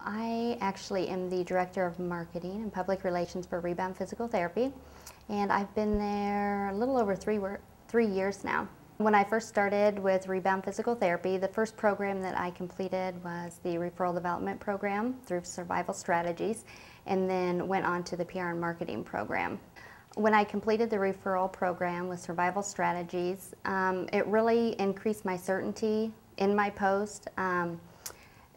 I actually am the Director of Marketing and Public Relations for Rebound Physical Therapy, and I've been there a little over 3 years now. When I first started with Rebound Physical Therapy, the first program that I completed was the Referral Development Program through Survival Strategies, and then went on to the PR and Marketing Program. When I completed the referral program with Survival Strategies, it really increased my certainty in my post.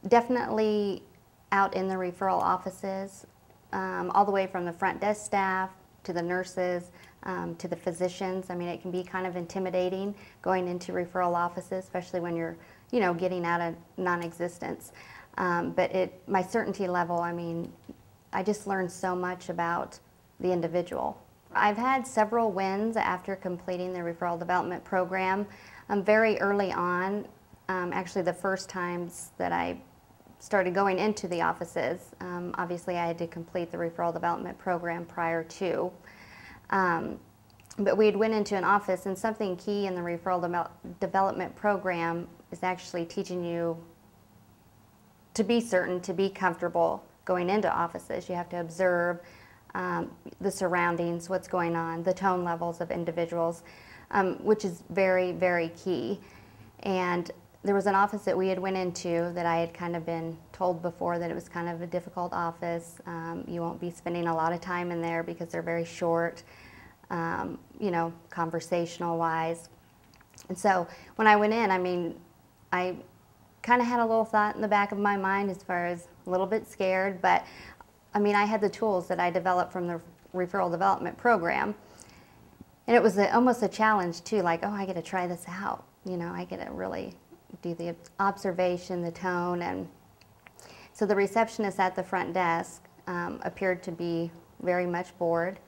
Definitely out in the referral offices, all the way from the front desk staff to the nurses to the physicians. I mean, it can be kind of intimidating going into referral offices, especially when you're, getting out of non-existence. But my certainty level, I mean, I just learned so much about the individual. I've had several wins after completing the referral development program. Very early on, actually the first times that I started going into the offices, obviously I had to complete the referral development program prior to. But we had went into an office, and something key in the referral development program is actually teaching you to be certain, to be comfortable going into offices. You have to observe the surroundings, what's going on, the tone levels of individuals, which is very, very key. And there was an office that we had went into that I had kind of been told before that it was kind of a difficult office. You won't be spending a lot of time in there because they're very short, conversational-wise. And so when I went in, I mean, I kind of had a little thought in the back of my mind as far as a little bit scared, but I mean, I had the tools that I developed from the referral development program. And it was almost a challenge too, like, oh, I get to try this out. I get to really do the observation, the tone. And so the receptionist at the front desk appeared to be very much bored.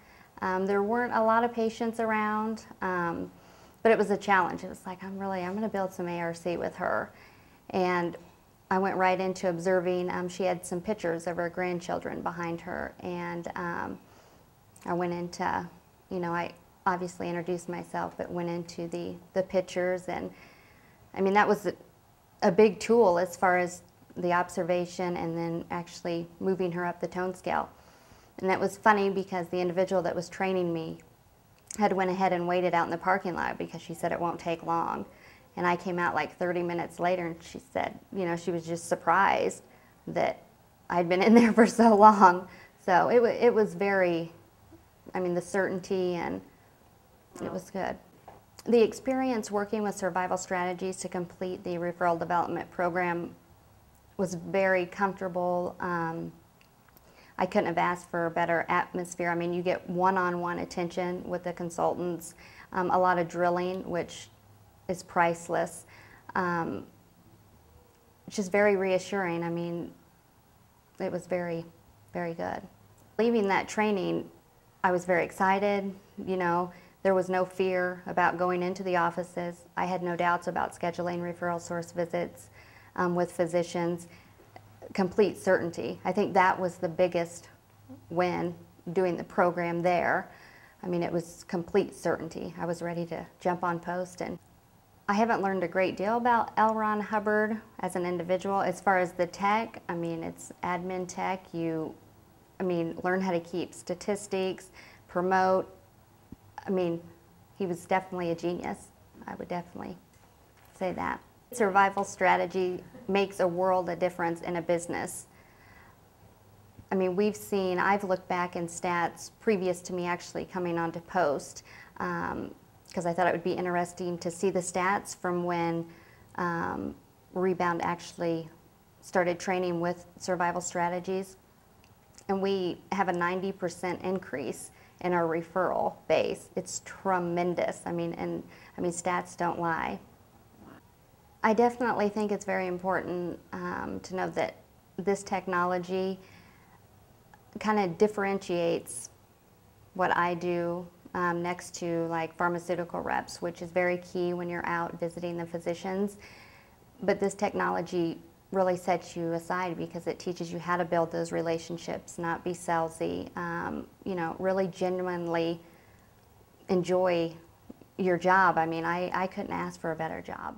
There weren't a lot of patients around, but it was a challenge. It was like, I'm going to build some ARC with her. And I went right into observing. She had some pictures of her grandchildren behind her, and I went into, I obviously introduced myself, but went into the pictures, and I mean, that was a big tool as far as the observation and then actually moving her up the tone scale. And that was funny because the individual that was training me had went ahead and waited out in the parking lot because she said it won't take long. And I came out like 30 minutes later, and she said, she was just surprised that I'd been in there for so long. So it was very, I mean, the certainty, and it was good. The experience working with Survival Strategies to complete the referral development program was very comfortable. I couldn't have asked for a better atmosphere. I mean, you get one-on-one attention with the consultants, a lot of drilling, which is priceless. It's just very reassuring. I mean, it was very, very good. Leaving that training, I was very excited. There was no fear about going into the offices. I had no doubts about scheduling referral source visits with physicians. Complete certainty. I think that was the biggest win doing the program there. I mean, it was complete certainty. I was ready to jump on post, and I haven't learned a great deal about L. Ron Hubbard as an individual. As far as the tech, I mean, it's admin tech. Learn how to keep statistics, promote. I mean, he was definitely a genius. I would definitely say that. Survival strategy makes a world of difference in a business. I mean, I've looked back in stats previous to me actually coming onto post, because I thought it would be interesting to see the stats from when Rebound actually started training with Survival Strategies. And we have a 90% increase in our referral base. It's tremendous. I mean, stats don't lie. I definitely think it's very important to know that this technology kind of differentiates what I do next to like pharmaceutical reps, which is very key when you're out visiting the physicians. But this technology really sets you aside because it teaches you how to build those relationships, not be salesy, really genuinely enjoy your job. I mean, I couldn't ask for a better job.